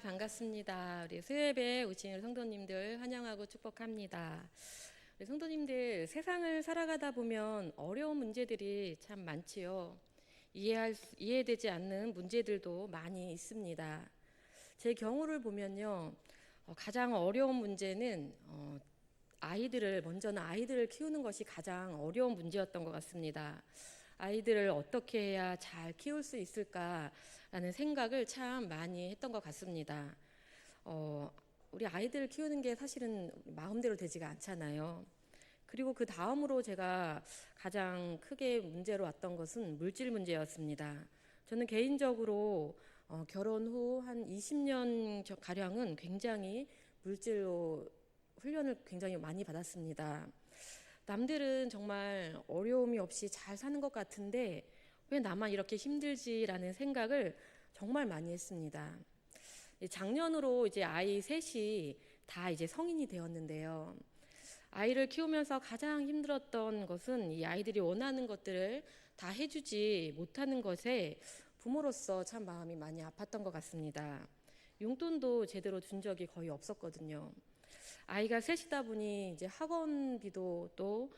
반갑습니다. 우리 수요예배에 오신 성도님들 환영하고 축복합니다. 우리 성도님들, 세상을 살아가다 보면 어려운 문제들이 참 많지요. 이해되지 않는 문제들도 많이 있습니다. 제 경우를 보면요, 가장 어려운 문제는 먼저는 아이들을 키우는 것이 가장 어려운 문제였던 것 같습니다. 아이들을 어떻게 해야 잘 키울 수 있을까라는 생각을 참 많이 했던 것 같습니다. 우리 아이들을 키우는 게 사실은 마음대로 되지가 않잖아요. 그리고 그 다음으로 제가 가장 크게 문제로 왔던 것은 물질 문제였습니다. 저는 개인적으로 결혼 후 한 20년 가량은 굉장히 물질로 훈련을 굉장히 많이 받았습니다. 남들은 정말 어려움이 없이 잘 사는 것 같은데 왜 나만 이렇게 힘들지라는 생각을 정말 많이 했습니다. 작년으로 이제 아이 셋이 다 이제 성인이 되었는데요. 아이를 키우면서 가장 힘들었던 것은 이 아이들이 원하는 것들을 다 해주지 못하는 것에 부모로서 참 마음이 많이 아팠던 것 같습니다. 용돈도 제대로 준 적이 거의 없었거든요. 아이가 셋이다 보니 이제 학원비도 또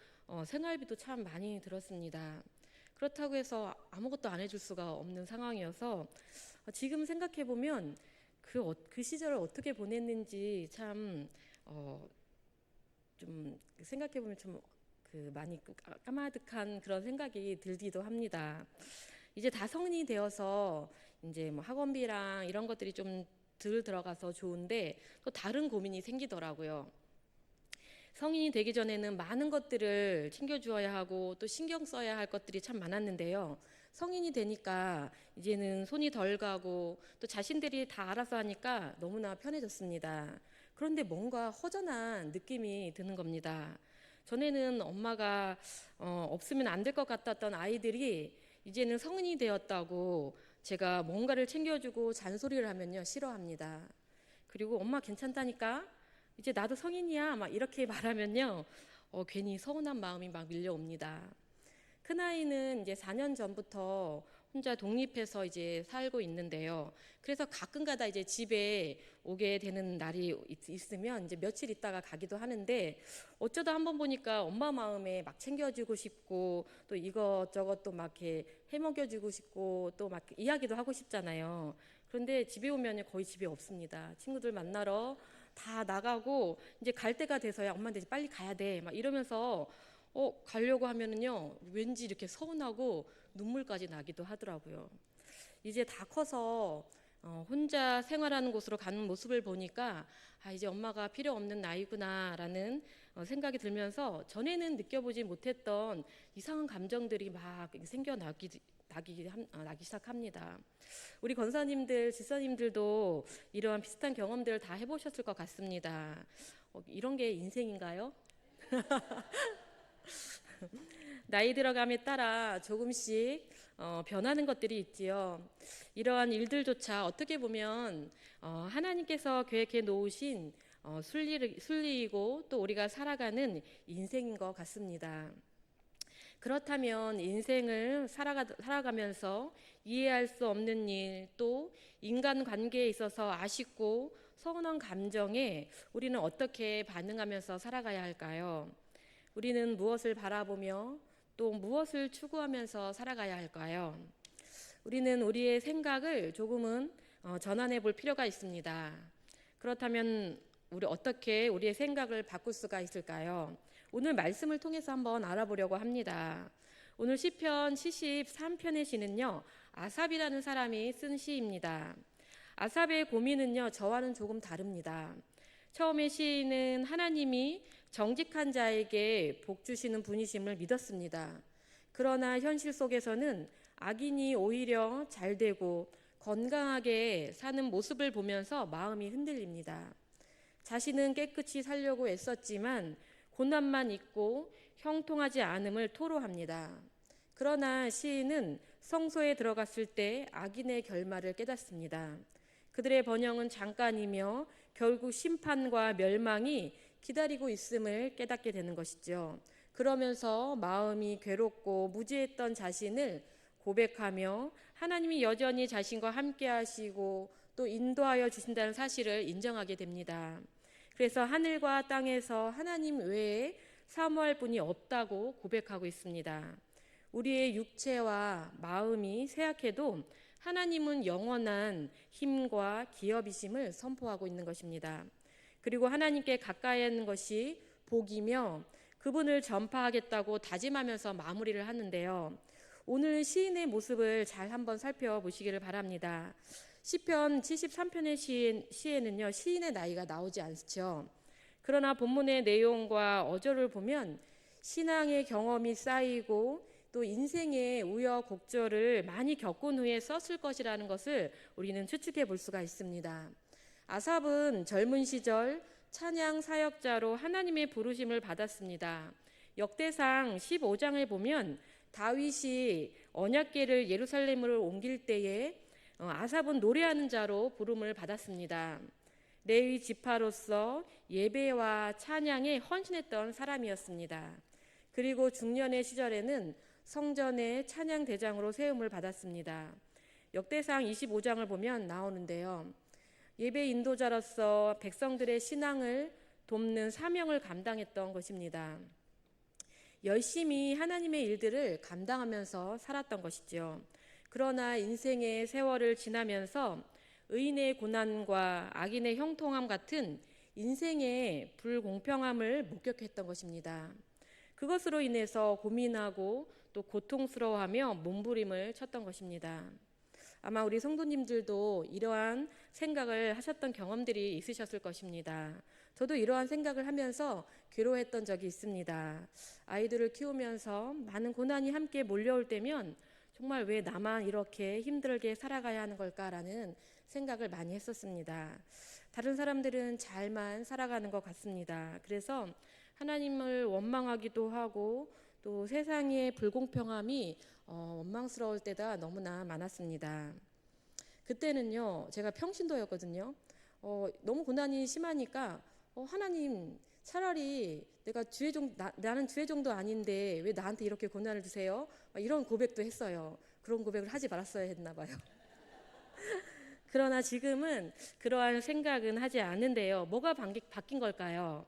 생활비도 참 많이 들었습니다. 그렇다고 해서 아무것도 안 해줄 수가 없는 상황이어서 지금 생각해 보면 그 시절을 어떻게 보냈는지 참 좀 생각해 보면 좀 많이 까마득한 그런 생각이 들기도 합니다. 이제 다 성인이 되어서 이제 뭐 학원비랑 이런 것들이 좀 덜 들어가서 좋은데 또 다른 고민이 생기더라고요. 성인이 되기 전에는 많은 것들을 챙겨주어야 하고 또 신경 써야 할 것들이 참 많았는데요. 성인이 되니까 이제는 손이 덜 가고 또 자신들이 다 알아서 하니까 너무나 편해졌습니다. 그런데 뭔가 허전한 느낌이 드는 겁니다. 전에는 엄마가 없으면 안 될 것 같았던 아이들이 이제는 성인이 되었다고 제가 뭔가를 챙겨주고 잔소리를 하면요, 싫어합니다. 그리고 엄마 괜찮다니까? 이제 나도 성인이야. 막 이렇게 말하면요, 괜히 서운한 마음이 막 밀려옵니다. 큰아이는 이제 4년 전부터 혼자 독립해서 이제 살고 있는데요. 그래서 가끔가다 이제 집에 오게 되는 날이 있으면 이제 며칠 있다가 가기도 하는데 어쩌다 한번 보니까 엄마 마음에 막 챙겨주고 싶고 또 이것저것 또 막 이렇게 해먹여주고 싶고 또 막 이야기도 하고 싶잖아요. 그런데 집에 오면 거의 집에 없습니다. 친구들 만나러 다 나가고 이제 갈 때가 돼서야 엄마한테 이제 빨리 가야 돼. 막 이러면서 가려고 하면은요, 왠지 이렇게 서운하고 눈물까지 나기도 하더라고요. 이제 다 커서 혼자 생활하는 곳으로 가는 모습을 보니까 이제 엄마가 필요 없는 나이구나라는 생각이 들면서 전에는 느껴보지 못했던 이상한 감정들이 막 생겨나기 시작합니다. 우리 권사님들, 집사님들도 이러한 비슷한 경험들을 다 해보셨을 것 같습니다. 이런 게 인생인가요? 나이 들어감에 따라 조금씩 변하는 것들이 있지요. 이러한 일들조차 어떻게 보면 하나님께서 계획해 놓으신 순리이고 또 우리가 살아가는 인생인 것 같습니다. 그렇다면 인생을 살아가면서 이해할 수 없는 일, 또 인간 관계에 있어서 아쉽고 서운한 감정에 우리는 어떻게 반응하면서 살아가야 할까요? 우리는 무엇을 바라보며 또 무엇을 추구하면서 살아가야 할까요? 우리는 우리의 생각을 조금은 전환해 볼 필요가 있습니다. 그렇다면 우리 어떻게 우리의 생각을 바꿀 수가 있을까요? 오늘 말씀을 통해서 한번 알아보려고 합니다. 오늘 시편 73편의 시는요, 아삽이라는 사람이 쓴 시입니다. 아삽의 고민은요, 저와는 조금 다릅니다. 처음에 시인은 하나님이 정직한 자에게 복 주시는 분이심을 믿었습니다. 그러나 현실 속에서는 악인이 오히려 잘 되고 건강하게 사는 모습을 보면서 마음이 흔들립니다. 자신은 깨끗이 살려고 애썼지만 고난만 있고 형통하지 않음을 토로합니다. 그러나 시인은 성소에 들어갔을 때 악인의 결말을 깨닫습니다. 그들의 번영은 잠깐이며 결국 심판과 멸망이 기다리고 있음을 깨닫게 되는 것이죠. 그러면서 마음이 괴롭고 무지했던 자신을 고백하며 하나님이 여전히 자신과 함께 하시고 또 인도하여 주신다는 사실을 인정하게 됩니다. 그래서 하늘과 땅에서 하나님 외에 사모할 분이 없다고 고백하고 있습니다. 우리의 육체와 마음이 쇠약해도 하나님은 영원한 힘과 기업이심을 선포하고 있는 것입니다. 그리고 하나님께 가까이 하는 것이 복이며 그분을 전파하겠다고 다짐하면서 마무리를 하는데요. 오늘 시인의 모습을 잘 한번 살펴보시기를 바랍니다. 시편 73편의 시에는요, 시인의 나이가 나오지 않죠. 그러나 본문의 내용과 어조를 보면 신앙의 경험이 쌓이고 또 인생의 우여곡절을 많이 겪은 후에 썼을 것이라는 것을 우리는 추측해 볼 수가 있습니다. 아삽은 젊은 시절 찬양 사역자로 하나님의 부르심을 받았습니다. 역대상 15장을 보면 다윗이 언약궤를 예루살렘으로 옮길 때에 아삽은 노래하는 자로 부름을 받았습니다. 레위 지파로서 예배와 찬양에 헌신했던 사람이었습니다. 그리고 중년의 시절에는 성전의 찬양 대장으로 세움을 받았습니다. 역대상 25장을 보면 나오는데요. 예배 인도자로서 백성들의 신앙을 돕는 사명을 감당했던 것입니다. 열심히 하나님의 일들을 감당하면서 살았던 것이죠. 그러나 인생의 세월을 지나면서 의인의 고난과 악인의 형통함 같은 인생의 불공평함을 목격했던 것입니다. 그것으로 인해서 고민하고 또 고통스러워하며 몸부림을 쳤던 것입니다. 아마 우리 성도님들도 이러한 생각을 하셨던 경험들이 있으셨을 것입니다. 저도 이러한 생각을 하면서 괴로워했던 적이 있습니다. 아이들을 키우면서 많은 고난이 함께 몰려올 때면 정말 왜 나만 이렇게 힘들게 살아가야 하는 걸까라는 생각을 많이 했었습니다. 다른 사람들은 잘만 살아가는 것 같습니다. 그래서 하나님을 원망하기도 하고 또 세상의 불공평함이 원망스러울 때가 너무나 많았습니다. 그때는요, 제가 평신도였거든요. 너무 고난이 심하니까 하나님 차라리 나는 주의 정도 아닌데 왜 나한테 이렇게 고난을 주세요? 이런 고백도 했어요. 그런 고백을 하지 말았어야 했나 봐요. 그러나 지금은 그러한 생각은 하지 않는데요. 뭐가 바뀐 걸까요?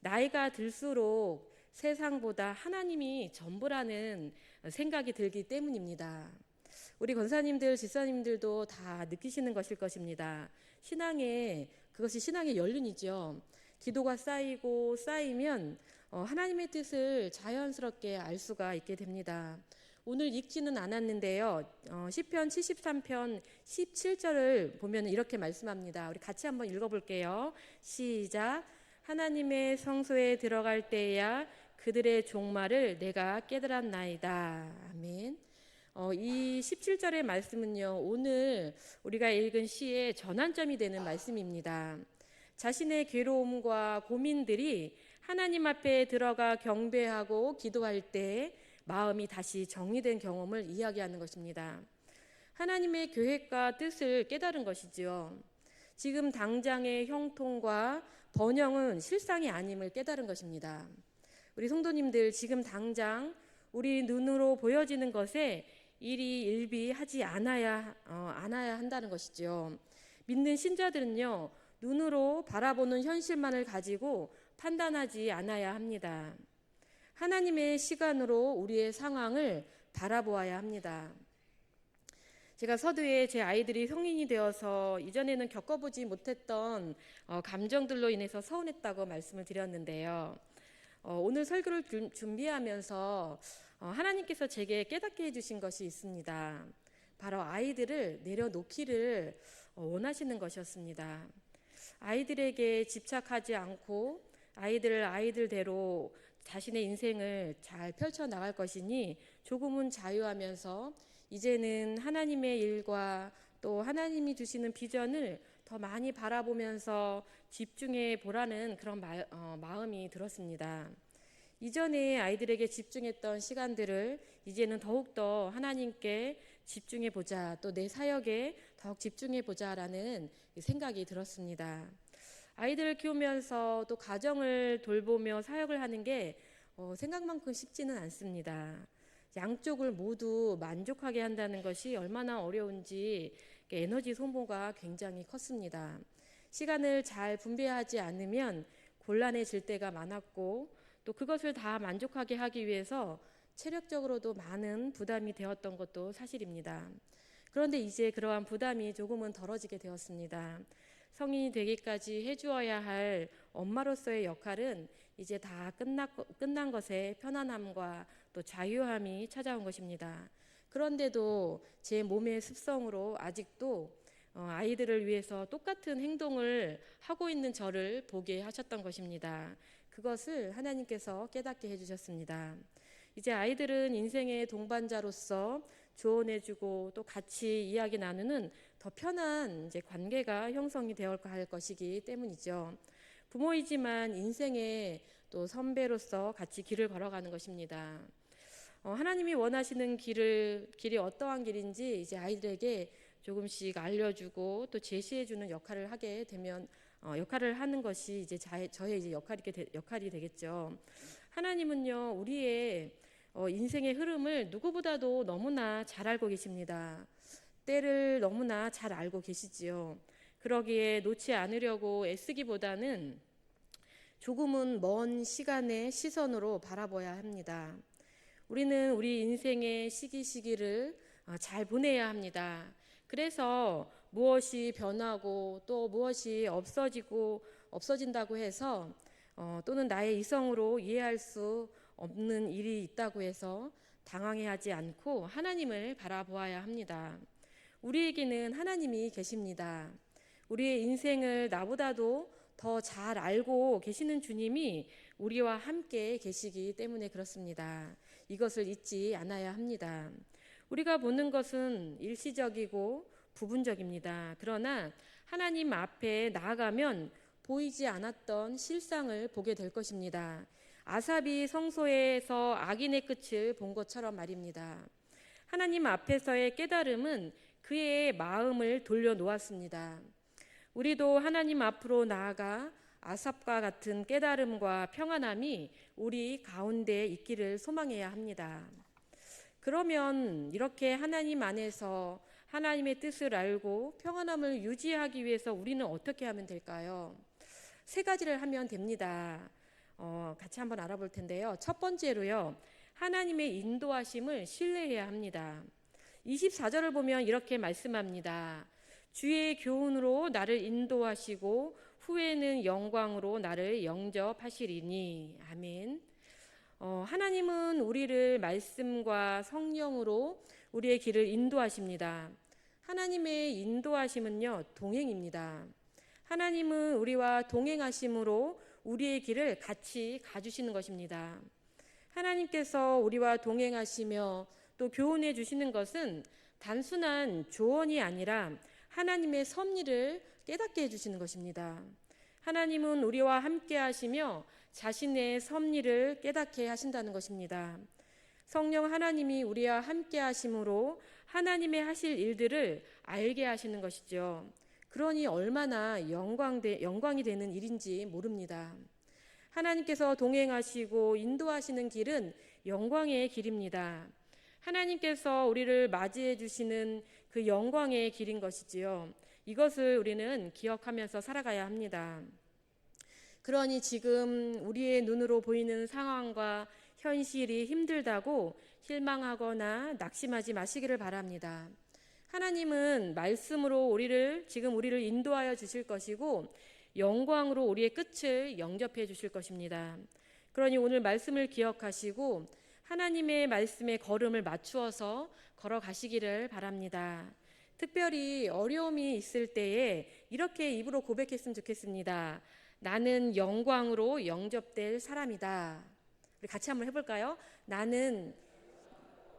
나이가 들수록 세상보다 하나님이 전부라는 생각이 들기 때문입니다. 우리 권사님들, 집사님들도 다 느끼시는 것일 것입니다. 그것이 신앙의 연륜이죠. 기도가 쌓이면 하나님의 뜻을 자연스럽게 알 수가 있게 됩니다. 오늘 읽지는 않았는데요. 시편 73편 17절을 보면 이렇게 말씀합니다. 우리 같이 한번 읽어볼게요. 시작. 하나님의 성소에 들어갈 때야 그들의 종말을 내가 깨달았나이다. 아멘. 이 17절의 말씀은요, 오늘 우리가 읽은 시의 전환점이 되는 말씀입니다. 자신의 괴로움과 고민들이 하나님 앞에 들어가 경배하고 기도할 때 마음이 다시 정리된 경험을 이야기하는 것입니다. 하나님의 계획과 뜻을 깨달은 것이지요. 지금 당장의 형통과 번영은 실상이 아님을 깨달은 것입니다. 우리 성도님들, 지금 당장 우리 눈으로 보여지는 것에 일비하지 않아야 한다는 것이죠. 믿는 신자들은요, 눈으로 바라보는 현실만을 가지고 판단하지 않아야 합니다. 하나님의 시간으로 우리의 상황을 바라보아야 합니다. 제가 서두에 제 아이들이 성인이 되어서 이전에는 겪어보지 못했던 감정들로 인해서 서운했다고 말씀을 드렸는데요. 오늘 설교를 준비하면서 하나님께서 제게 깨닫게 해주신 것이 있습니다. 바로 아이들을 내려놓기를 원하시는 것이었습니다. 아이들에게 집착하지 않고 아이들을 아이들대로 자신의 인생을 잘 펼쳐나갈 것이니 조금은 자유하면서 이제는 하나님의 일과 또 하나님이 주시는 비전을 더 많이 바라보면서 집중해 보라는 그런 마음이 들었습니다. 이전에 아이들에게 집중했던 시간들을 이제는 더욱더 하나님께 집중해 보자, 또 내 사역에 더욱 집중해 보자라는 생각이 들었습니다. 아이들을 키우면서 또 가정을 돌보며 사역을 하는 게 생각만큼 쉽지는 않습니다. 양쪽을 모두 만족하게 한다는 것이 얼마나 어려운지 에너지 소모가 굉장히 컸습니다. 시간을 잘 분배하지 않으면 곤란해질 때가 많았고 또 그것을 다 만족하게 하기 위해서 체력적으로도 많은 부담이 되었던 것도 사실입니다. 그런데 이제 그러한 부담이 조금은 덜어지게 되었습니다. 성인이 되기까지 해주어야 할 엄마로서의 역할은 이제 다 끝난 것에 편안함과 또 자유함이 찾아온 것입니다. 그런데도 제 몸의 습성으로 아직도 아이들을 위해서 똑같은 행동을 하고 있는 저를 보게 하셨던 것입니다. 그것을 하나님께서 깨닫게 해주셨습니다. 이제 아이들은 인생의 동반자로서 조언해주고 또 같이 이야기 나누는 더 편한 이제 관계가 형성이 되어야 할 것이기 때문이죠. 부모이지만 인생의 또 선배로서 같이 길을 걸어가는 것입니다. 하나님이 원하시는 길이 어떠한 길인지 이제 아이들에게 조금씩 알려주고 또 제시해주는 역할을 하게 되면 역할을 하는 것이 이제 저의 이제 역할이 되겠죠. 하나님은요 우리의 인생의 흐름을 누구보다도 너무나 잘 알고 계십니다. 때를 너무나 잘 알고 계시지요. 그러기에 놓지 않으려고 애쓰기보다는 조금은 먼 시간의 시선으로 바라봐야 합니다. 우리는 우리 인생의 시기를 잘 보내야 합니다. 그래서 무엇이 변하고 또 무엇이 없어진다고 해서 또는 나의 이성으로 이해할 수 없는 일이 있다고 해서 당황해하지 않고 하나님을 바라보아야 합니다. 우리에게는 하나님이 계십니다. 우리의 인생을 나보다도 더 잘 알고 계시는 주님이 우리와 함께 계시기 때문에 그렇습니다. 이것을 잊지 않아야 합니다. 우리가 보는 것은 일시적이고 부분적입니다. 그러나 하나님 앞에 나아가면 보이지 않았던 실상을 보게 될 것입니다. 아삽이 성소에서 악인의 끝을 본 것처럼 말입니다. 하나님 앞에서의 깨달음은 그의 마음을 돌려놓았습니다. 우리도 하나님 앞으로 나아가 아삽과 같은 깨달음과 평안함이 우리 가운데 있기를 소망해야 합니다. 그러면 이렇게 하나님 안에서 하나님의 뜻을 알고 평안함을 유지하기 위해서 우리는 어떻게 하면 될까요? 세 가지를 하면 됩니다. 같이 한번 알아볼 텐데요. 첫 번째로요, 하나님의 인도하심을 신뢰해야 합니다. 24절을 보면 이렇게 말씀합니다. 주의 교훈으로 나를 인도하시고 후에는 영광으로 나를 영접하시리니. 아멘. 하나님은 우리를 말씀과 성령으로 우리의 길을 인도하십니다. 하나님의 인도하심은요, 동행입니다. 하나님은 우리와 동행하심으로 우리의 길을 같이 가주시는 것입니다. 하나님께서 우리와 동행하시며 또 교훈해 주시는 것은 단순한 조언이 아니라 하나님의 섭리를 깨닫게 해주시는 것입니다. 하나님은 우리와 함께 하시며 자신의 섭리를 깨닫게 하신다는 것입니다. 성령 하나님이 우리와 함께 하심으로 하나님의 하실 일들을 알게 하시는 것이죠. 그러니 얼마나 영광이 되는 일인지 모릅니다. 하나님께서 동행하시고 인도하시는 길은 영광의 길입니다. 하나님께서 우리를 맞이해 주시는 그 영광의 길인 것이지요. 이것을 우리는 기억하면서 살아가야 합니다. 그러니 지금 우리의 눈으로 보이는 상황과 현실이 힘들다고 실망하거나 낙심하지 마시기를 바랍니다. 하나님은 말씀으로 지금 우리를 인도하여 주실 것이고 영광으로 우리의 끝을 영접해 주실 것입니다. 그러니 오늘 말씀을 기억하시고 하나님의 말씀에 걸음을 맞추어서 걸어가시기를 바랍니다. 특별히 어려움이 있을 때에 이렇게 입으로 고백했으면 좋겠습니다. 나는 영광으로 영접될 사람이다. 우리 같이 한번 해볼까요? 나는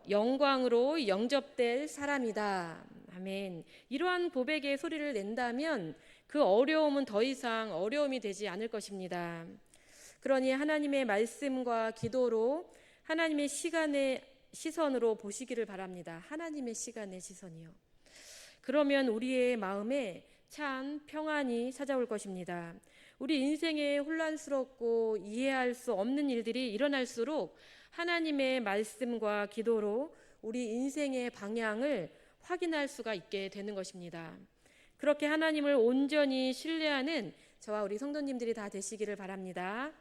영광으로 영접될 사람이다. 아멘. 이러한 고백의 소리를 낸다면 그 어려움은 더 이상 어려움이 되지 않을 것입니다. 그러니 하나님의 말씀과 기도로 하나님의 시선으로 보시기를 바랍니다. 하나님의 시간의 시선이요. 그러면 우리의 마음에 참 평안이 찾아올 것입니다. 우리 인생에 혼란스럽고 이해할 수 없는 일들이 일어날수록 하나님의 말씀과 기도로 우리 인생의 방향을 확인할 수가 있게 되는 것입니다. 그렇게 하나님을 온전히 신뢰하는 저와 우리 성도님들이 다 되시기를 바랍니다.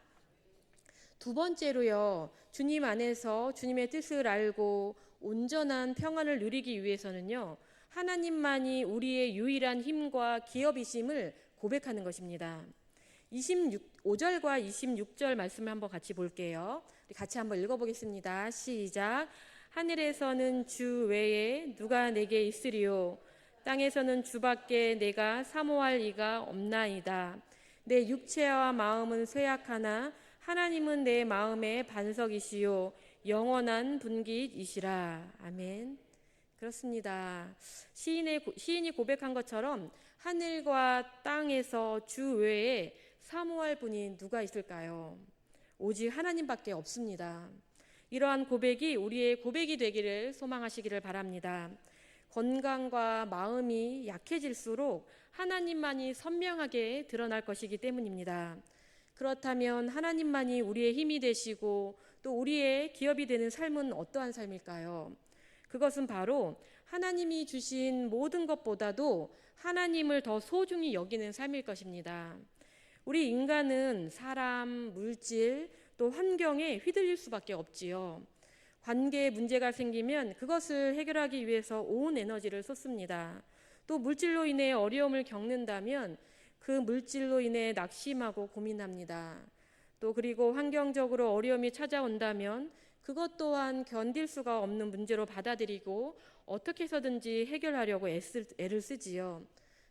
두 번째로요, 주님 안에서 주님의 뜻을 알고 온전한 평안을 누리기 위해서는요, 하나님만이 우리의 유일한 힘과 기업이심을 고백하는 것입니다. 5절과 26절 말씀을 한번 같이 볼게요. 우리 같이 한번 읽어보겠습니다. 시작. 하늘에서는 주 외에 누가 내게 있으리요? 땅에서는 주밖에 내가 사모할 이가 없나이다. 내 육체와 마음은 쇠약하나 하나님은 내 마음의 반석이시요 영원한 분깃이시라. 아멘. 그렇습니다. 시인이 고백한 것처럼 하늘과 땅에서 주 외에 사모할 분이 누가 있을까요? 오직 하나님밖에 없습니다. 이러한 고백이 우리의 고백이 되기를 소망하시기를 바랍니다. 건강과 마음이 약해질수록 하나님만이 선명하게 드러날 것이기 때문입니다. 그렇다면 하나님만이 우리의 힘이 되시고 또 우리의 기업이 되는 삶은 어떠한 삶일까요? 그것은 바로 하나님이 주신 모든 것보다도 하나님을 더 소중히 여기는 삶일 것입니다. 우리 인간은 사람, 물질, 또 환경에 휘둘릴 수밖에 없지요. 관계에 문제가 생기면 그것을 해결하기 위해서 온 에너지를 쏟습니다. 또 물질로 인해 어려움을 겪는다면 그 물질로 인해 낙심하고 고민합니다. 또 그리고 환경적으로 어려움이 찾아온다면 그것 또한 견딜 수가 없는 문제로 받아들이고 어떻게 해서든지 해결하려고 애를 쓰지요.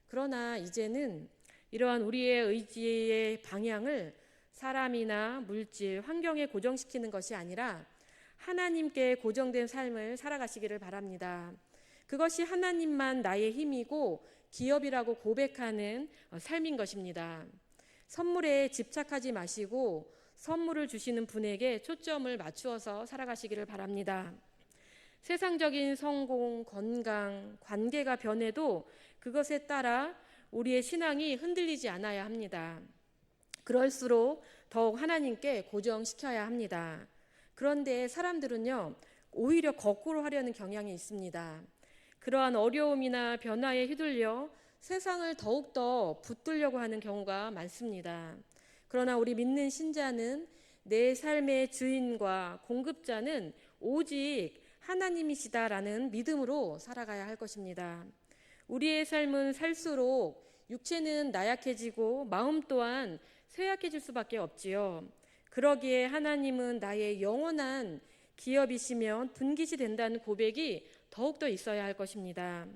그러나 이제는 이러한 우리의 의지의 방향을 사람이나 물질, 환경에 고정시키는 것이 아니라 하나님께 고정된 삶을 살아가시기를 바랍니다. 그것이 하나님만 나의 힘이고 기업이라고 고백하는 삶인 것입니다. 선물에 집착하지 마시고 선물을 주시는 분에게 초점을 맞추어서 살아가시기를 바랍니다. 세상적인 성공, 건강, 관계가 변해도 그것에 따라 우리의 신앙이 흔들리지 않아야 합니다. 그럴수록 더욱 하나님께 고정시켜야 합니다. 그런데 사람들은요, 오히려 거꾸로 하려는 경향이 있습니다. 그러한 어려움이나 변화에 휘둘려 세상을 더욱더 붙들려고 하는 경우가 많습니다. 그러나 우리 믿는 신자는 내 삶의 주인과 공급자는 오직 하나님이시다라는 믿음으로 살아가야 할 것입니다. 우리의 삶은 살수록 육체는 나약해지고 마음 또한 쇠약해질 수밖에 없지요. 그러기에 하나님은 나의 영원한 기업이시면 분깃이 된다는 고백이 더욱더 있어야 할 것입니다.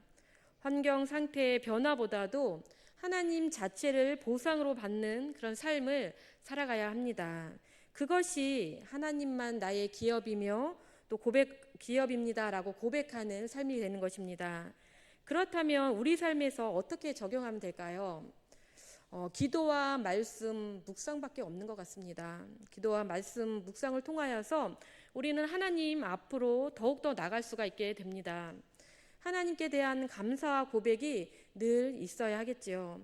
환경 상태의 변화보다도 하나님 자체를 보상으로 받는 그런 삶을 살아가야 합니다. 그것이 하나님만 나의 기업이며 또 기업입니다라고 고백하는 삶이 되는 것입니다. 그렇다면 우리 삶에서 어떻게 적용하면 될까요? 기도와 말씀, 묵상밖에 없는 것 같습니다. 기도와 말씀, 묵상을 통하여서 우리는 하나님 앞으로 더욱더 나갈 수가 있게 됩니다. 하나님께 대한 감사와 고백이 늘 있어야 하겠지요.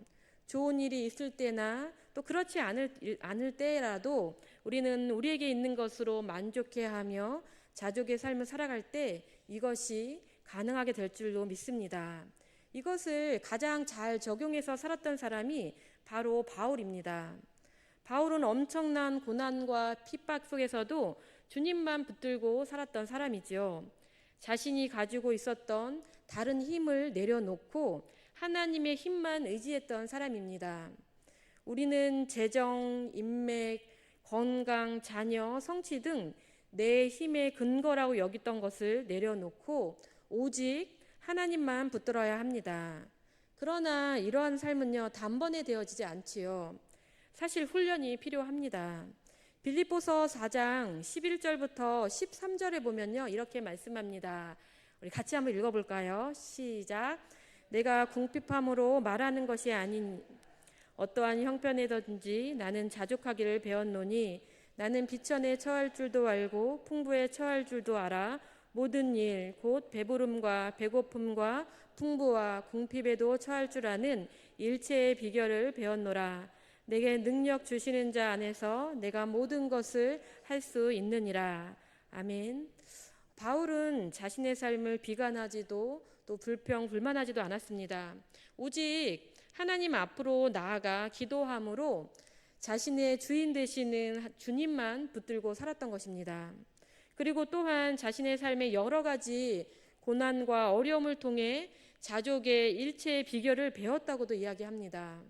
좋은 일이 있을 때나 또 그렇지 않을 때라도 우리는 우리에게 있는 것으로 만족해하며 자족의 삶을 살아갈 때 이것이 가능하게 될 줄로 믿습니다. 이것을 가장 잘 적용해서 살았던 사람이 바로 바울입니다. 바울은 엄청난 고난과 핍박 속에서도 주님만 붙들고 살았던 사람이지요. 자신이 가지고 있었던 다른 힘을 내려놓고 하나님의 힘만 의지했던 사람입니다. 우리는 재정, 인맥, 건강, 자녀, 성취 등 내 힘의 근거라고 여겼던 것을 내려놓고 오직 하나님만 붙들어야 합니다. 그러나 이러한 삶은요, 단번에 되어지지 않지요. 사실 훈련이 필요합니다. 빌립보서 4장 11절부터 13절에 보면요, 이렇게 말씀합니다. 우리 같이 한번 읽어볼까요? 시작. 내가 궁핍함으로 말하는 것이 아닌 어떠한 형편에든지 나는 자족하기를 배웠노니 나는 비천에 처할 줄도 알고 풍부에 처할 줄도 알아 모든 일 곧 배부름과 배고픔과 풍부와 궁핍에도 처할 줄 아는 일체의 비결을 배웠노라. 내게 능력 주시는 자 안에서 내가 모든 것을 할 수 있느니라. 아멘. 바울은 자신의 삶을 비관하지도 또 또 불평, 불만하지도 않았습니다. 오직 하나님 앞으로 나아가 기도함으로 자신의 주인 되시는 주님만 붙들고 살았던 것입니다. 그리고 또한 자신의 삶의 여러 가지 고난과 어려움을 통해 자족의 일체의 비결을 배웠다고도 이야기합니다.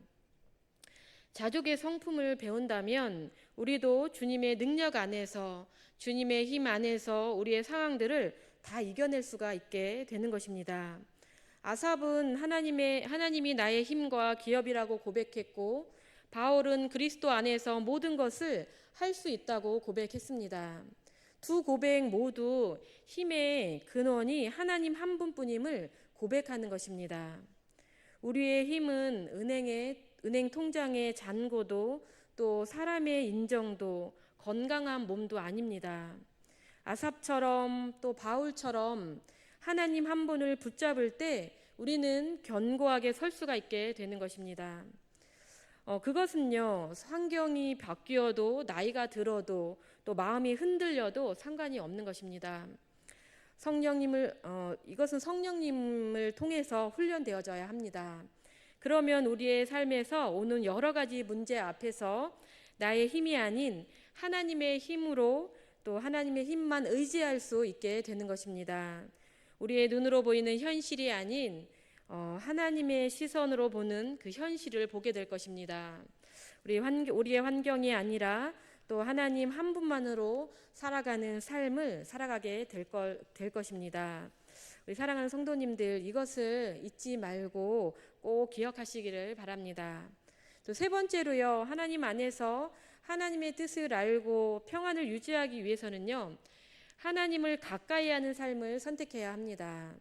자족의 성품을 배운다면 우리도 주님의 능력 안에서, 주님의 힘 안에서 우리의 상황들을 다 이겨낼 수가 있게 되는 것입니다. 아삽은 하나님이 나의 힘과 기업이라고 고백했고, 바울은 그리스도 안에서 모든 것을 할 수 있다고 고백했습니다. 두 고백 모두 힘의 근원이 하나님 한 분뿐임을 고백하는 것입니다. 우리의 힘은 은행 통장의 잔고도, 또 사람의 인정도, 건강한 몸도 아닙니다. 아삽처럼 또 바울처럼 하나님 한 분을 붙잡을 때 우리는 견고하게 설 수가 있게 되는 것입니다. 그것은요, 환경이 바뀌어도, 나이가 들어도, 또 마음이 흔들려도 상관이 없는 것입니다. 이것은 성령님을 통해서 훈련되어져야 합니다. 그러면 우리의 삶에서 오는 여러 가지 문제 앞에서 나의 힘이 아닌 하나님의 힘으로, 또 하나님의 힘만 의지할 수 있게 되는 것입니다. 우리의 눈으로 보이는 현실이 아닌 하나님의 시선으로 보는 그 현실을 보게 될 것입니다. 우리의 환경이 아니라 또 하나님 한 분만으로 살아가는 삶을 살아가게 될 것입니다. 우리 사랑하는 성도님들, 이것을 잊지 말고 꼭 기억하시기를 바랍니다. 또 세 번째로요, 하나님 안에서 하나님의 뜻을 알고 평안을 유지하기 위해서는요, 하나님을 가까이 하는 삶을 선택해야 합니다.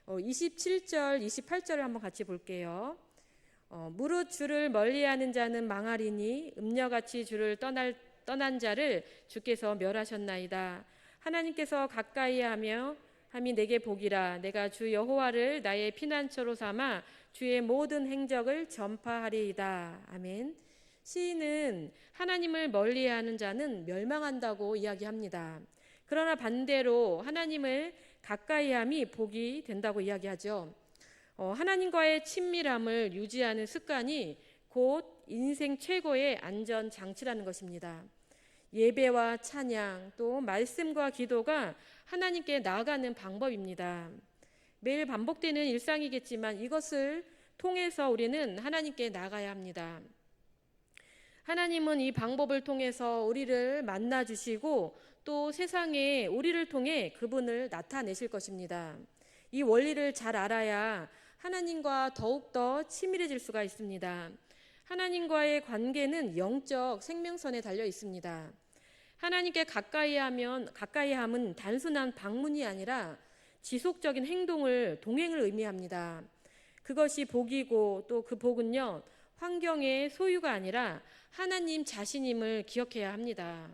27절, 28절을 한번 같이 볼게요. 무릇 주를 멀리하는 자는 망하리니 음녀같이 주를 떠난 자를 주께서 멸하셨나이다. 하나님께서 가까이 함이 내게 복이라. 내가 주 여호와를 나의 피난처로 삼아 주의 모든 행적을 전파하리이다. 아멘. 시인은 하나님을 멀리하는 자는 멸망한다고 이야기합니다. 그러나 반대로 하나님을 가까이함이 복이 된다고 이야기하죠. 하나님과의 친밀함을 유지하는 습관이 곧 인생 최고의 안전장치라는 것입니다. 예배와 찬양, 또 말씀과 기도가 하나님께 나아가는 방법입니다. 매일 반복되는 일상이겠지만 이것을 통해서 우리는 하나님께 나아가야 합니다. 하나님은 이 방법을 통해서 우리를 만나주시고 또 세상에 우리를 통해 그분을 나타내실 것입니다. 이 원리를 잘 알아야 하나님과 더욱더 친밀해질 수가 있습니다. 하나님과의 관계는 영적 생명선에 달려 있습니다. 하나님께 가까이함은 단순한 방문이 아니라 지속적인 동행을 의미합니다. 그것이 복이고 또 그 복은요, 환경의 소유가 아니라 하나님 자신임을 기억해야 합니다.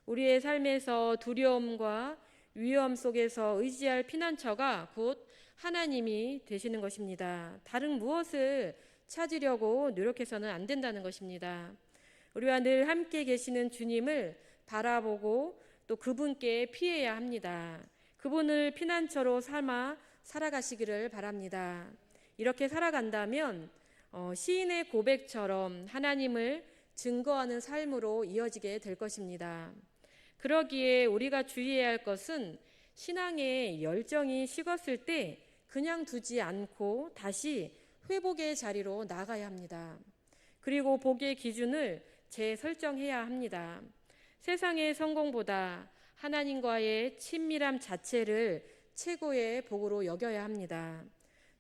우리의 삶에서 두려움과 위험 속에서 의지할 피난처가 곧 하나님이 되시는 것입니다. 다른 무엇을 찾으려고 노력해서는 안 된다는 것입니다. 우리와 늘 함께 계시는 주님을 바라보고 또 그분께 피해야 합니다. 그분을 피난처로 삼아 살아가시기를 바랍니다. 이렇게 살아간다면 시인의 고백처럼 하나님을 증거하는 삶으로 이어지게 될 것입니다. 그러기에 우리가 주의해야 할 것은 신앙의 열정이 식었을 때 그냥 두지 않고 다시 회복의 자리로 나가야 합니다. 그리고 복의 기준을 재설정해야 합니다. 세상의 성공보다 하나님과의 친밀함 자체를 최고의 복으로 여겨야 합니다.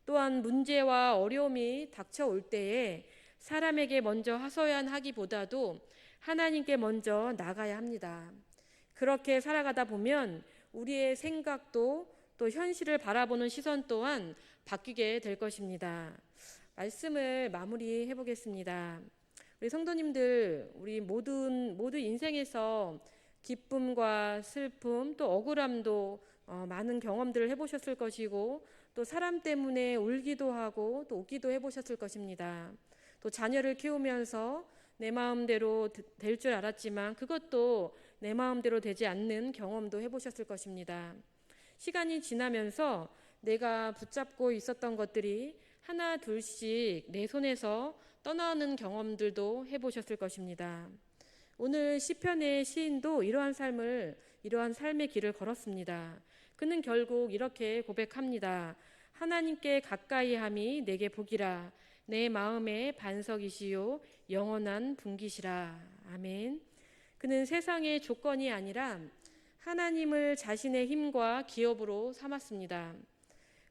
또한 문제와 어려움이 닥쳐올 때에 사람에게 먼저 하소연하기보다도 하나님께 먼저 나가야 합니다. 그렇게 살아가다 보면 우리의 생각도 또 현실을 바라보는 시선 또한 바뀌게 될 것입니다. 말씀을 마무리해 보겠습니다. 우리 성도님들, 우리 모두 인생에서 기쁨과 슬픔 또 억울함도 많은 경험들을 해보셨을 것이고 또 사람 때문에 울기도 하고 또 웃기도 해보셨을 것입니다. 또 자녀를 키우면서 내 마음대로 될 줄 알았지만 그것도 내 마음대로 되지 않는 경험도 해보셨을 것입니다. 시간이 지나면서 내가 붙잡고 있었던 것들이 하나 둘씩 내 손에서 떠나는 경험들도 해보셨을 것입니다. 오늘 시편의 시인도 이러한 삶의 길을 걸었습니다. 그는 결국 이렇게 고백합니다. 하나님께 가까이함이 내게 복이라. 내 마음의 반석이시요 영원한 분기시라. 아멘. 그는 세상의 조건이 아니라 하나님을 자신의 힘과 기업으로 삼았습니다.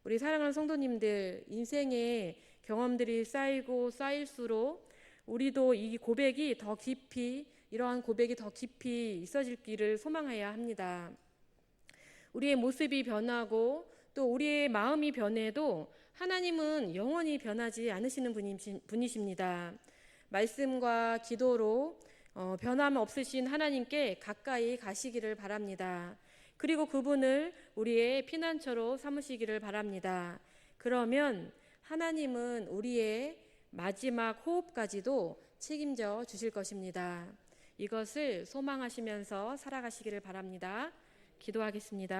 우리 사랑하는 성도님들, 인생의 경험들이 쌓이고 쌓일수록 우리도 이러한 고백이 더 깊이 있어지기를 소망해야 합니다. 우리의 모습이 변하고 또 우리의 마음이 변해도 하나님은 영원히 변하지 않으시는 분이십니다. 말씀과 기도로 변함 없으신 하나님께 가까이 가시기를 바랍니다. 그리고 그분을 우리의 피난처로 삼으시기를 바랍니다. 그러면 하나님은 우리의 마지막 호흡까지도 책임져 주실 것입니다. 이것을 소망하시면서 살아가시기를 바랍니다. 기도하겠습니다.